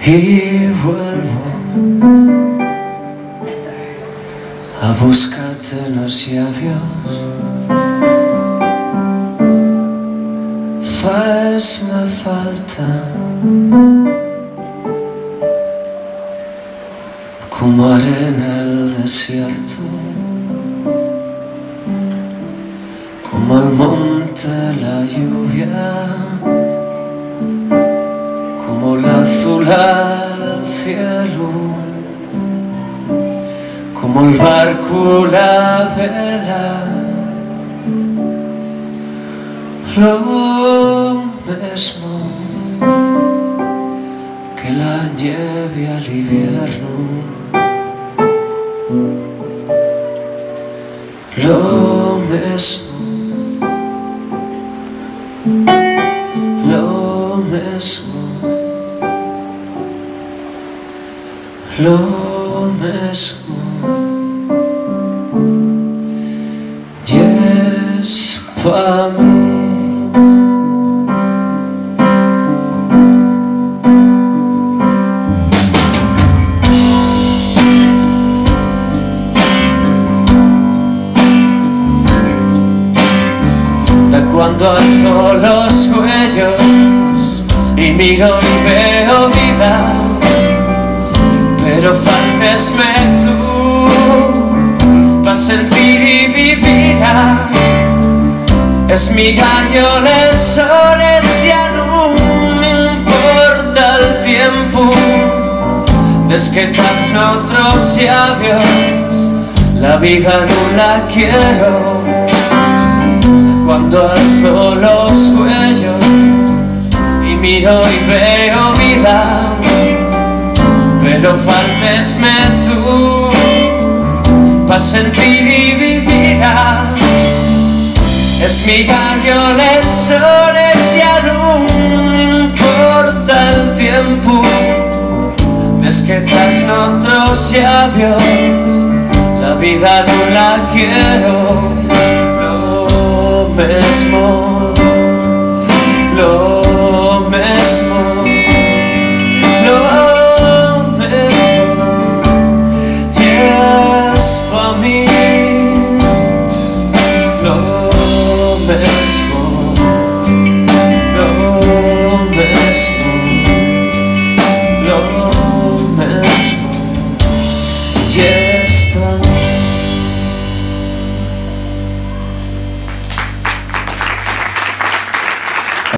y vuelvo a buscarte en los labios. Faz-me falta como arena el desierto, como el monte la lluvia, como el azul al cielo, como el barco la vela. Lo mismo que la nieve al invierno, lo mismo, lo mismo, lo mismo. Yes, para mí. Cuando alzo los cuellos y miro y veo vida, pero faltesme tú pa' sentir y vivir. Es mi gallo les soles, ya no me importa el tiempo. Des que estás en otros labios, la vida no la quiero. Cuando alzo los cuellos y miro y veo vida, pero faltesme tú pa' sentir y vivir. Es mi gallo les soles, ya no me importa el tiempo. Des que estás en otros labios, la vida no la quiero. Mismo